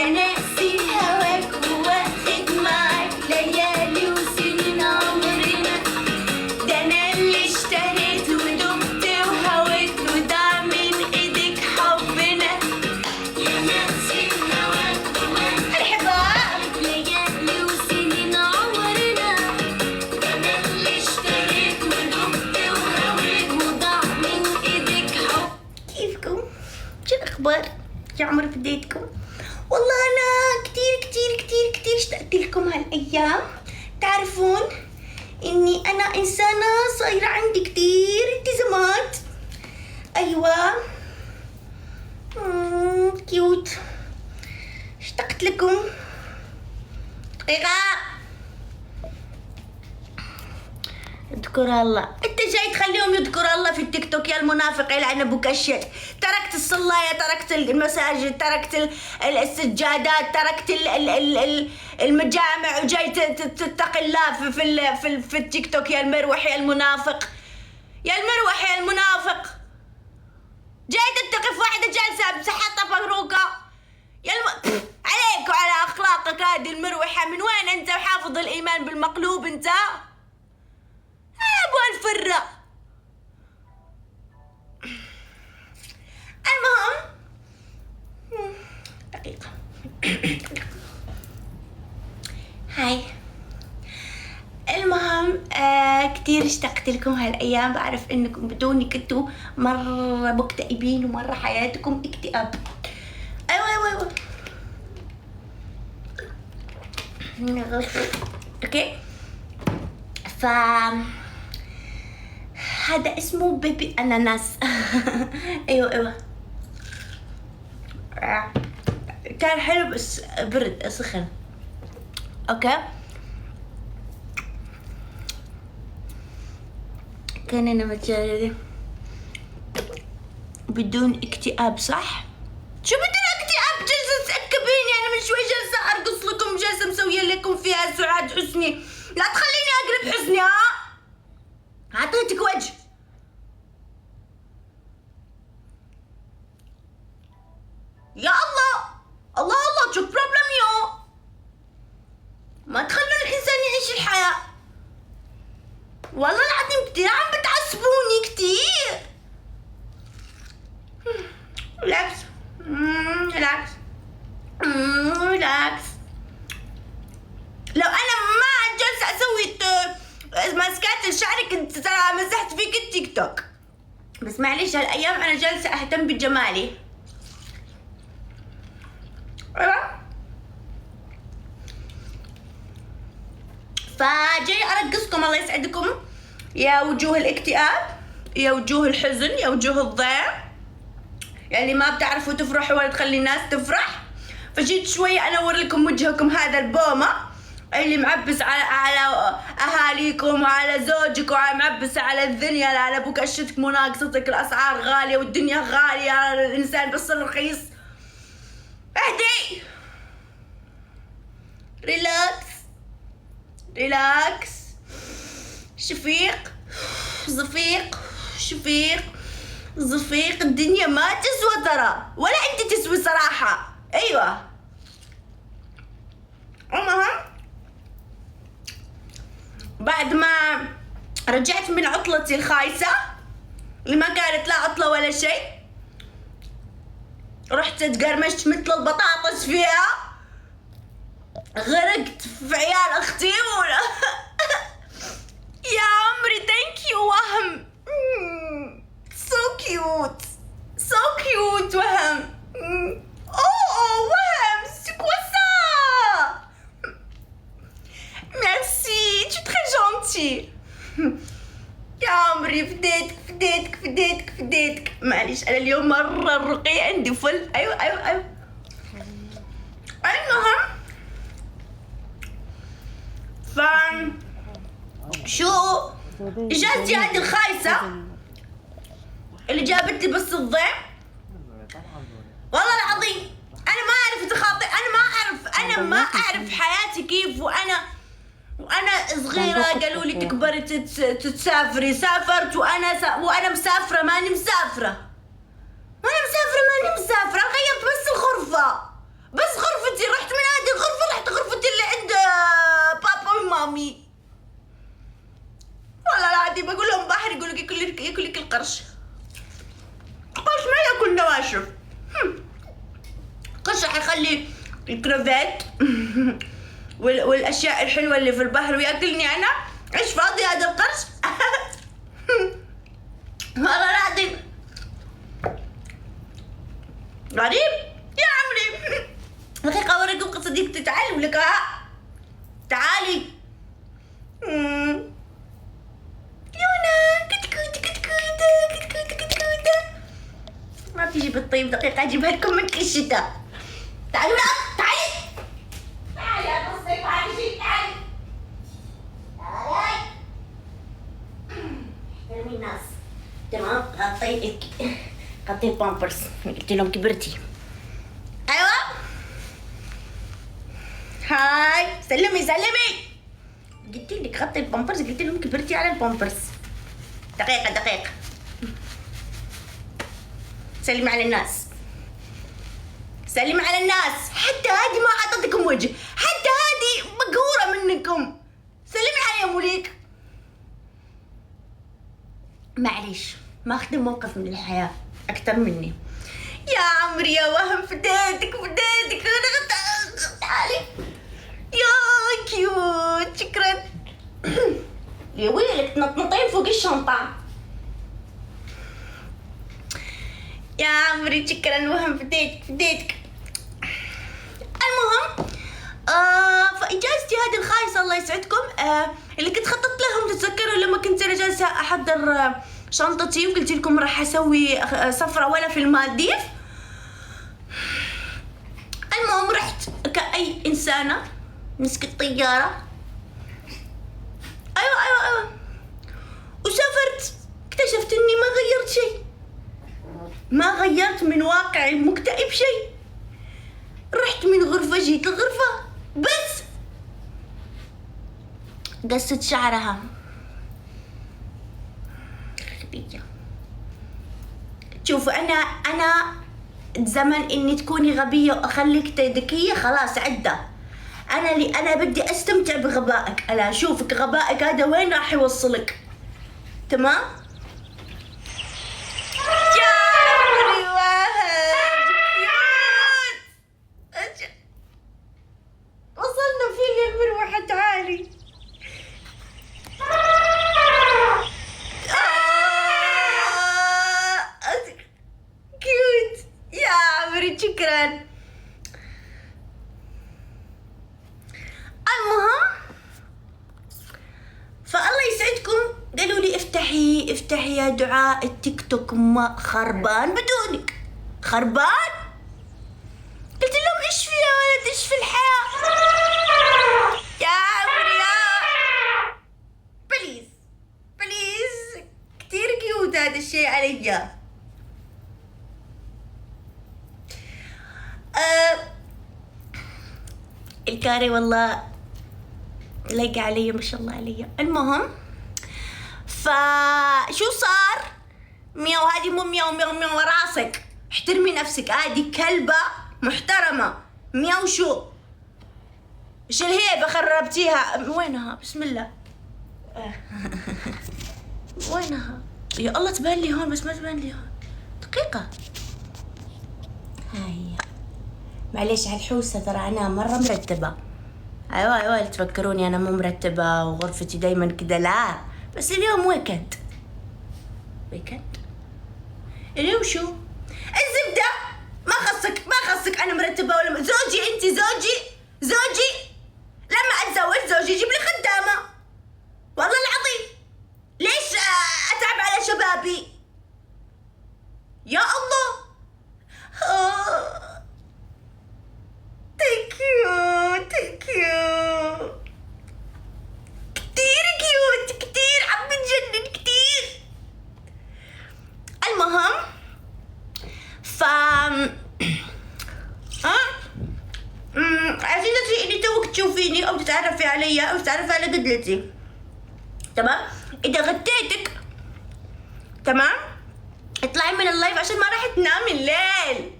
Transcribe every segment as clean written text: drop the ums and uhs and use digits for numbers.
يا ناسي هواك وواخد معاك ليالي وسنين عمرنا، ده انا اللي اشتريت ودمت وهويت وضاع من ايدك حبنا. يا ناسي هواك وواخد ليالي وسنين عمرنا، ده انا اللي اشتريت ودمت وهويت وضاع من ايدك حب. كيفكم؟ شو الاخبار؟ شو عمر بديتكم؟ والله أنا كتير اشتقت لكم هالأيام. تعرفون إني أنا إنسانة صايرة عندي كتير التزامات. أيوة كيوت. اشتقت لكم. دقيقة. اذكر الله. انت جاي تخليهم يذكر الله في التيك توك يا المنافق يلعن ابوك الشيء. تركت الصلاية، تركت المساجد، تركت السجادات، تركت المجامع وجاي تتقي الله في التيك توك يا المروح يا المنافق. يا المروح يا المنافق. جاي تتقي في واحدة جالسة بسحطة فروقة. عليك وعلى اخلاقك هذه المروحة. من وين انت وحافظ الايمان بالمقلوب انت؟ ابو الفرة. المهم دقيقة. هاي المهم كتير اشتقت لكم هالايام. بعرف انكم بدوني كنتوا مرة مكتئبين ومرة حياتكم اكتئاب. ايوه اوكي. هذا اسمه بيبي اناناس. ايوه كان حلو بس برد سخن. اوكي كان انا متجردة بدون اكتئاب صح؟ شو بدون اكتئاب؟ جالسة تأكبيني انا من شوي جالسة ارقص لكم، جالسة مسوية لكم فيها سعاد حسني. لا تخليني اقلب حسني. أعطيتك وجه. يا الله شو بروبلم يو؟ ما تخلون الإنسان يعيش الحياة. والله العظيم كتير عم بتعصبوني كتير. ريلاكس ريلاكس. لو أنا ما جالسة أسوي ماسكات الشعر كنت مسحت فيك التيك توك، بس معليش هالايام انا جالسه اهتم بجمالي. فجاي ارقصكم الله يسعدكم يا وجوه الاكتئاب، يا وجوه الحزن، يا وجوه الضيع، يعني ما بتعرفوا تفرحوا ولا تخلي الناس تفرح. فجيت شويه انور لكم وجهكم هذا البومه اللي معبس على اهاليكم وعلى زوجك ومعبس على الدنيا، على ابوك اشتك مناقصتك، الاسعار غاليه والدنيا غاليه، الانسان بيصير رخيص. اهدي ريلاكس شفيق زفيق. الدنيا ما تسوى ترى، ولا انت تسوي صراحه. ايوه بعد ما رجعت من عطلتي الخايسة اللي ما كانت لا عطلة ولا شيء، رحت اتقرمشت مثل البطاطس فيها، غرقت في عيال اختي يا عمري ثانك يو وهم. سو كيوت وهم. وهم سكوسا. ميرسي tu très gentil. يا عمري فديتك. معليش انا اليوم مرة الرقي عندي فل. ايوه المهم شو اجازتي هذه الخايسة اللي جابت لي بس الضيم. والله العظيم انا ما اعرف تخاطي، انا ما اعرف حياتي كيف. وانا صغيره قالوا لي تكبري تسافري، سافرت وانا مسافره ماني مسافره. غيرت بس الغرفه، بس غرفتي يخلي الكرافات والاشياء الحلوه اللي في البحر وياكلني انا. ايش فاضي هذا القرش؟ والله العظيم غريب يا عمري. دقيقة اوريكم قصتي. تعالوا لك تعالي يونا كتكوت كتكوت كتكوت كتكوت. ما بتيجي بالطيب. دقيقة اجيبها لكم من الشتاء. تعالوا لا تعالي تعالي يا قصتي. تعالي تعالي تعالي. احترمي الناس. تمام غطي البامبرز. قلت لهم كبرتي. ايوه هاي سلمي. قلت لك غطي البامبرز. قلت لهم كبرتي على البامبرز. دقيقة سلمي على الناس. حتى هذه ما اعطتكم وجه. حتى هذه مقهورة منكم. سلمي على يا موليك. معليش ما اخذ موقف من الحياة اكثر مني. يا عمري يا وهم فديتك. تعالي يا كيوت. شكرا. يا ويلك تنطنطين فوق الشنطة. يا عمري شكرا. وهم فديتك. المهم فاجازتي هذه الخايسة الله يسعدكم اللي كنت خططت لهم. تتذكروا لما كنت انا جالسة احضر شنطتي وقلت لكم راح اسوي سفرة ولا في المالديف. المهم رحت كأي إنسانة مسكت طيارة. أيوة وسافرت. اكتشفت إني ما غيرت شيء. ما غيرت من واقعي المكتئب شيء. رحت من غرفة جيت لغرفة بس قصت شعرها خديجة. شوفوا أنا زمن إني تكوني غبية وأخليك ذكية خلاص عدى. أنا بدي أستمتع بغبائك. أنا أشوفك غبائك هذا وين راح يوصلك. تمام؟ يا عمري وهب كيوت. وصلنا فين يا مروحة. تعالي كيوت يا عمري. شكرا. المهم فالله يسعدكم قالوا لي افتحي يا دعاء التيك توك ما خربان بدونك. خربان. قلت لهم ايش في يا ولد ايش في الحياة يا عمري بليز كتير كيوت هذا الشيء علي. الكاري والله لايقة علي ما شاء الله علي. المهم فشو صار. مياو هذه مو مياو راسك. احترمي نفسك. هذه كلبة محترمة. مياو شو ايش الهيبة خربتيها. وينها بسم الله. وينها يا الله. تبان لي هون بس ما تبان لي هون. دقيقة هاي. معليش على الحوسة ترى أنا مرة مرتبة. أيوة تفكروني أنا مو مرتبة وغرفتي دايما كده. لا بس اليوم ويكند. اليوم شو الزبدة. ما خصك أنا مرتبة ولا زوجي. أنت زوجي لما أتزوج زوجي يجيب لي خدامة. والله العظيم ليش أتعب على شبابي يا الله. Thank you كتير كيوت. كتير عم بتجنن كتير. المهم عزيزتي اني توك تشوفيني او تتعرفي علي او تتعرفي على قدلتي. تمام. اذا غتيتك تمام اطلعي من اللايف عشان ما راح تنامي الليل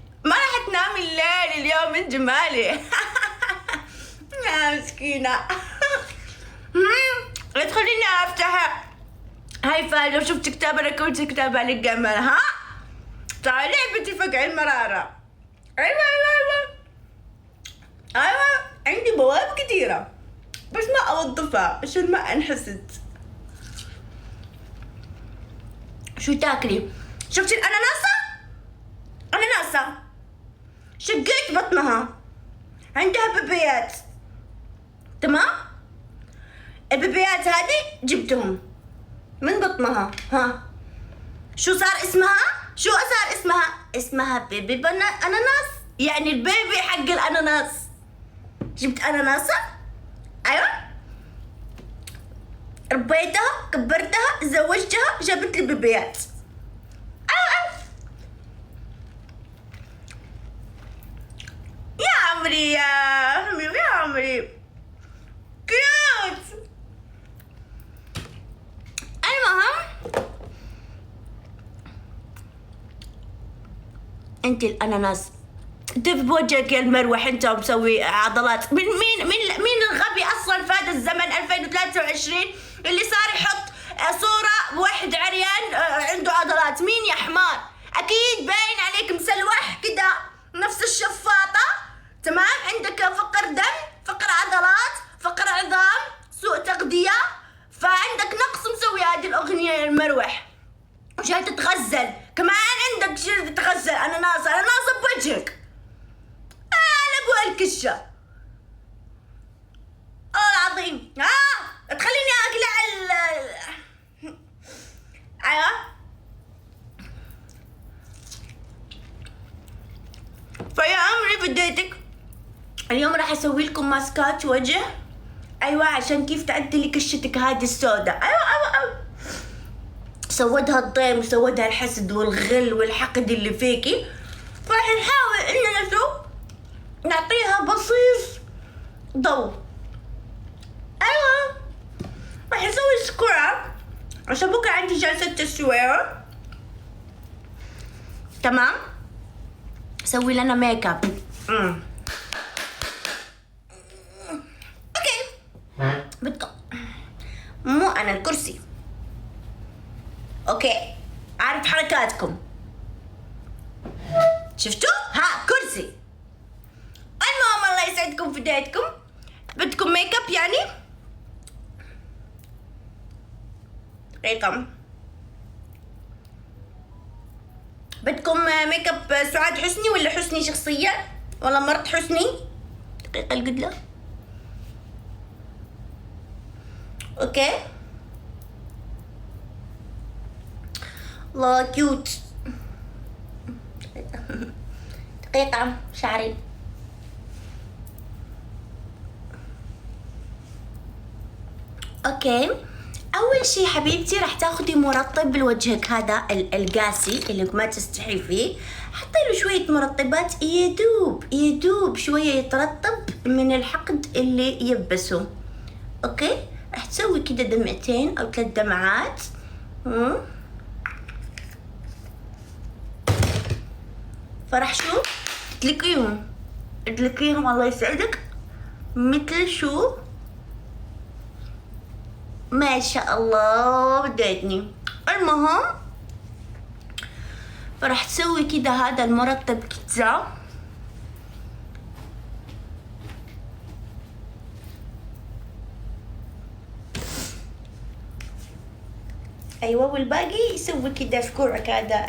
اليوم من جمالي. يا مسكينة. لا تخليني افتح هاي فايل. لو شفت كتاب انا كنت كتاب على القمر. ها تعالي بنتي فقع المرارة. ايوه عندي بواب كثيرة بس ما أوظفها عشان ما أنحسد. شو تاكلي؟ شفتي الأناناسة؟ أناناسة شقيت بطنها، عندها بيبيات، تمام؟ البيبيات هذه جبتهم من بطنها. ها شو صار اسمها؟ شو صار اسمها؟ اسمها بيبي أناناس، يعني البيبي حق الأناناس. جبت أناناسة، أيوة، ربيتها، كبرتها، زوجتها، جابت لي بيبيات. يا عمري يا حبيبي يا عمري كيوت. المهم انت الاناناس دف بوجهك يا المروح، انت مسوي عضلات. مين الغبي اصلا فات الزمن 2023 اللي صار يحط صورة بواحد عريان عنده عضلات؟ مين يا حمار؟ اكيد باين عليك مسلوح كده نفس الشفاطة، تمام؟ عندك فقر دم، فقر عضلات، فقر عظام، سوء تغذية، فعندك نقص مسوي هذه الأغنية يا المروح. وجاي تتغزل كمان، عندك شي تتغزل أناناس بوجهك. على أبو الكشة العظيم. تخليني أقلع أيوة. فيا عمري بديتك اليوم راح اسوي لكم ماسكات وجه، ايوه، عشان كيف تعدلي كشتك هذه السوداء. ايوه سودها الضيم وسودها الحسد والغل والحقد اللي فيكي. راح نحاول اننا نعطيها بصيص ضوء. ايوه راح اسوي سكراب عشان بكره عندي جلسة تسوير، تمام؟ سوي لنا ميك اب. اوكي مو انا الكرسي، اوكي، عارف حركاتكم، شفتوا؟ ها كرسي. المهم الله يسعدكم في بدايتكم. بدكم ميك اب يعني؟ دقيقة، بدكم ميك اب سعاد حسني ولا حسني شخصيا ولا مرت حسني؟ دقيقة القدلة. اوكي الله كيوت. دقيقة شعري. اوكي اول شي حبيبتي راح تاخدي مرطب لوجهك، هذا القاسي اللي ما تستحي فيه. حطي له شوية مرطبات يدوب شوية يترطب من الحقد اللي يبسه. اوكي راح تسوي كده دمعتين او 3 دمعات. فراح شو تدلكيهم الله يسعدك مثل شو ما شاء الله بديتني. المهم فراح تسوي كده هذا المرطب كذا، ايوه، والباقي يسوي كده في كوعك هذا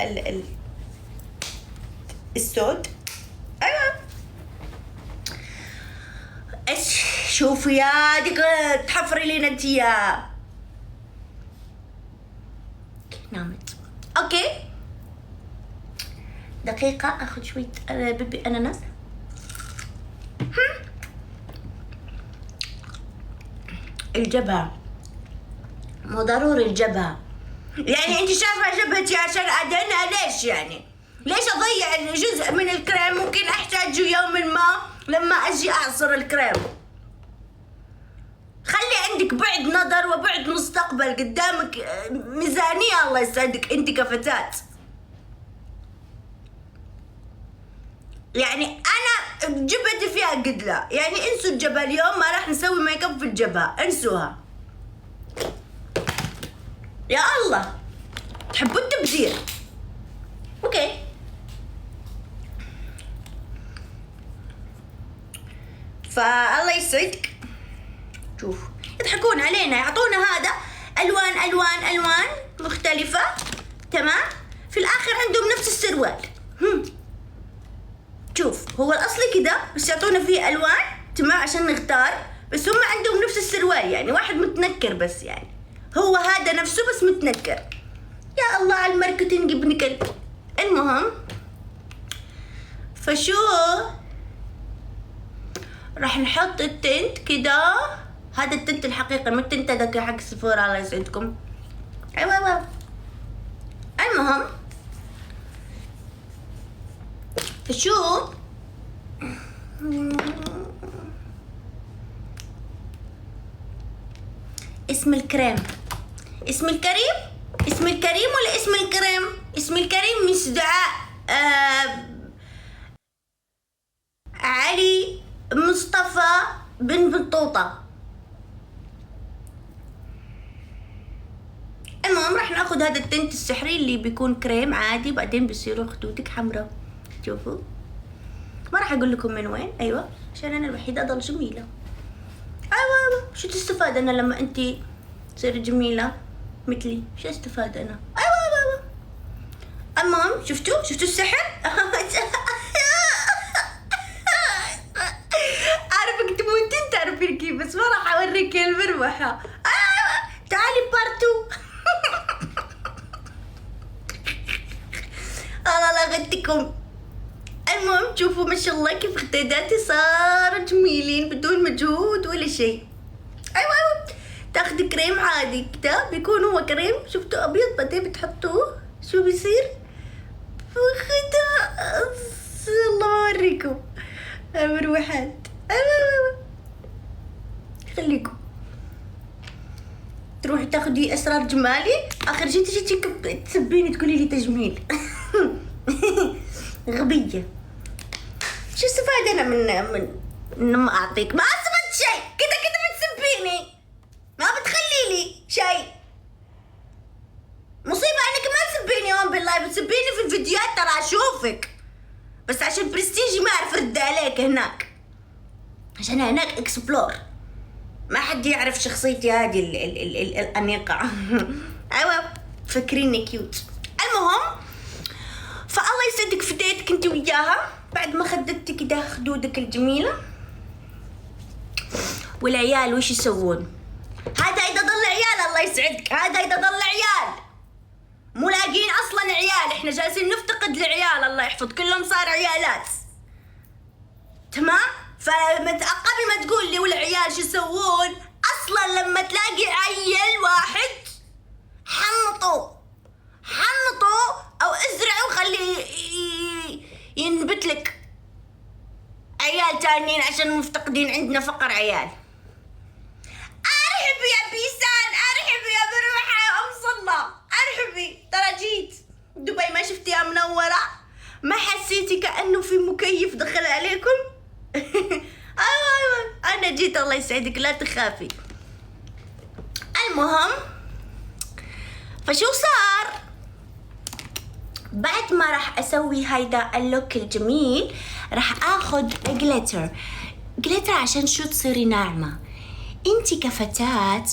السود. ايوه ايش شوفي يا ديك تحفري لنا انتيا. نامت. اوكي دقيقة اخذ شوية بيبي اناناس. الجبهة مو ضروري الجبهة، يعني انت شايفة جبهتي عشان ادهنها ليش؟ يعني ليش اضيع جزء من الكريم ممكن احتاجه يوما ما لما اجي اعصر الكريم؟ خلي عندك بعد نظر وبعد مستقبل قدامك، ميزانية الله يسعدك انت كفتاة. يعني انا جبهتي فيها قدلة، يعني انسوا الجبهة اليوم، ما راح نسوي ميك اب في الجبهة، انسوها. يا الله تحبوا التبذير. اوكي فالله يسعدك. شوف يضحكون علينا، يعطونا هذا الوان الوان الوان مختلفة، تمام؟ في الاخر عندهم نفس السروال. شوف هو الاصلي كده بس يعطونا فيه الوان، تمام، عشان نختار، بس هم عندهم نفس السروال، يعني واحد متنكر بس، يعني هو هذا نفسه بس متنكر. يا الله على الماركتينج ابن كلب. المهم فشو راح نحط التنت كده، هذا التنت الحقيقي مو التنت هذاك حق سفورة الله يسعدكم. ايوه المهم فشو اسم الكريم، اسم الكريم، اسم الكريم ولا اسم الكريم؟ اسم الكريم مش دعاء علي مصطفى بن بطوطة. المهم راح ناخذ هذا التنت السحري اللي بيكون كريم عادي، بعدين بيصيروا خدودك حمراء. شوفوا ما راح اقول لكم من وين، ايوه عشان انا الوحيده اضل جميله. ايوه شو تستفاد انا لما انتي تصيري جميله مثلي؟ شو استفاد انا؟ ايوه المهم شفتوا السحر؟ عارفك تموتين تعرفين كيف، بس ما راح اوريك المروحه. تعالي بارتو. الله لا غدكم. المهم شوفوا ما شاء الله كيف اختيداتي صاروا جميلين بدون مجهود ولا شيء. ايوه تاخذي كريم عادي كده، بيكون هو كريم شفتوا ابيض، بعدين بتحطوه شو بيصير؟ وخدا الله اوريكم مروحات. خليكم تروحي تاخدي اسرار جمالي، اخر شي تجي تسبيني تقولي لي تجميل. غبية. شو استفاد انا من ما اعطيك؟ ما استفدت شيء، كده بتسبيني، ما بتخلي لي شيء. مصيبة انك ما تسبيني، يوم بالله بتسبيني في الفيديوهات ترى اشوفك، بس عشان برستيجي ما اعرف ارد عليك هناك، عشان هناك اكسبلور ما حد يعرف شخصيتي هذه الأنيقة. ايوه فكريني كيوت. المهم فالله يسعدك فديتك انت وياها بعد ما خدتي كده خدودك الجميلة. والعيال وش يسوون؟ هذا اذا ضل عيال الله يسعدك، هذا اذا ضل عيال، مو لاقين اصلا عيال، احنا جالسين نفتقد العيال الله يحفظ، كلهم صار عيالات، تمام؟ قبل ما تقول لي والعيال شو يسوون، اصلا لما تلاقي عيل واحد حنطوا او ازرعوا خليه ينبت لك عيال تانيين، عشان مفتقدين عندنا فقر عيال. ارحبي يا بيسان، ارحبي يا بروحه يا ام صلى، ارحبي، ترى جيت دبي ما شفتيها منوره؟ ما حسيتي كانه في مكيف دخل عليكم؟ ايوه انا جيت الله يسعدك لا تخافي. المهم فشو صار؟ بعد ما راح اسوي هيدا اللوك الجميل راح اخذ جليتر عشان شو تصيري ناعمة. انتي كفتاة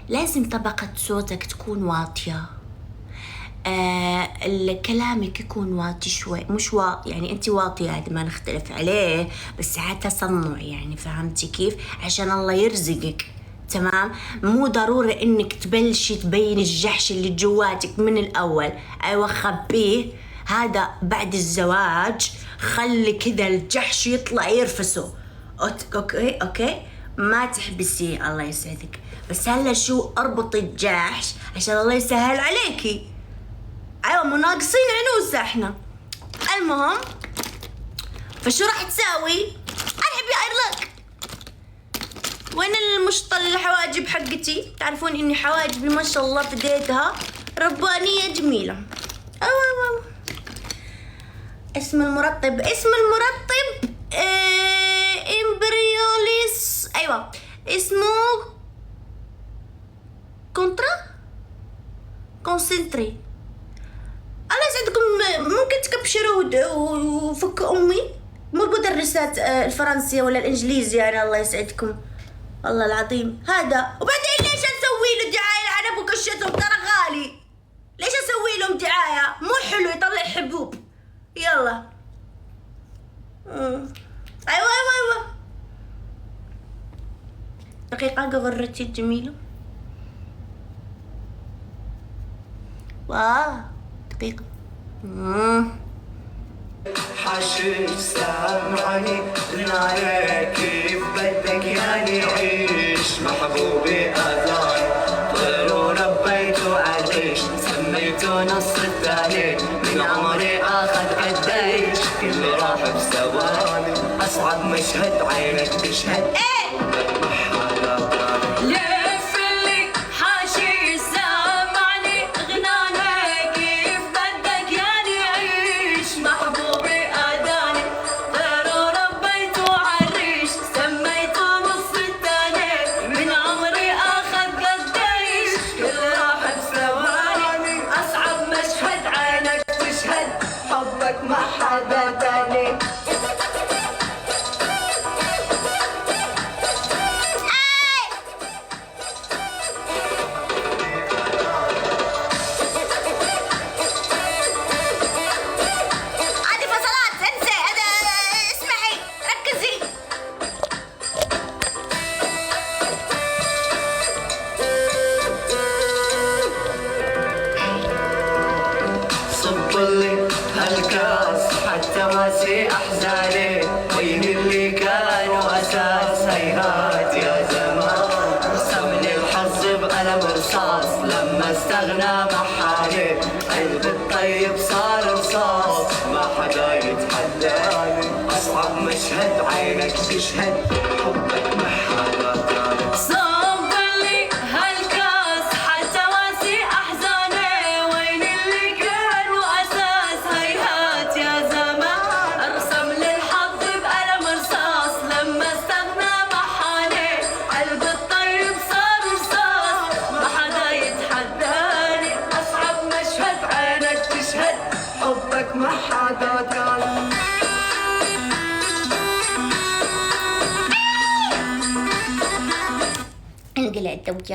لازم طبقة صوتك تكون واطية، كلامك يكون واطي شوي، مش واطي يعني انت واطية هذا ما نختلف عليه، بس ساعات تصنع يعني، فهمتي كيف؟ عشان الله يرزقك، تمام؟ مو ضروري انك تبلشي تبين الجحش اللي جواتك من الاول، ايوه خبيه، هذا بعد الزواج خلي كذا الجحش يطلع يرفسه. اوكي ما تحبسيه الله يسعدك، بس هلا شو اربطي الجحش عشان الله يسهل عليكي. ايوه مو ناقصين عنوسه احنا. المهم فشو راح تساوي؟ ارحب يا ايرلك. وين المشطل الحواجب حقتي؟ تعرفون اني حواجبي ما شاء الله فديتها ربانيه جميله. ايوه اسم المرطب امبريوليس، ايوه اسمه كونسنتري. الله يسعدكم، ممكن تكبشروا وفك امي مو المدرسات الفرنسية ولا الإنجليزية يعني، الله يسعدكم والله العظيم هذا. وبعدين ليش أسوي له دعاية لعنب وكشتهم؟ ترى غالي، ليش أسوي لهم دعاية؟ مو حلو يطلع حبوب. يلا أيوة دقيقة غرتي الجميلة. دقيقة. حاشي سامعني ناري كيف بدك يعني عيش محبوبي أذان طير وربيت وعديش سميته نص الثاني من عمري أخذ قديش كل راح بثواني أصعب مشهد عينك تشهد ما حدا تاني. عندي فصلات انسى، اسمعي ركزي. صبلي هالكاس حتى ماسي احزاني وين اللي كانوا اساس هيهات يا زمان رسمني الحظ بقلم رصاص لما استغنى محالي قلبي الطيب صار رصاص ما حدا يتحداني اصعب مشهد عينك تشهد حبك ما حدا تاني. حبك ما حدا كان. انقلع الدوجة.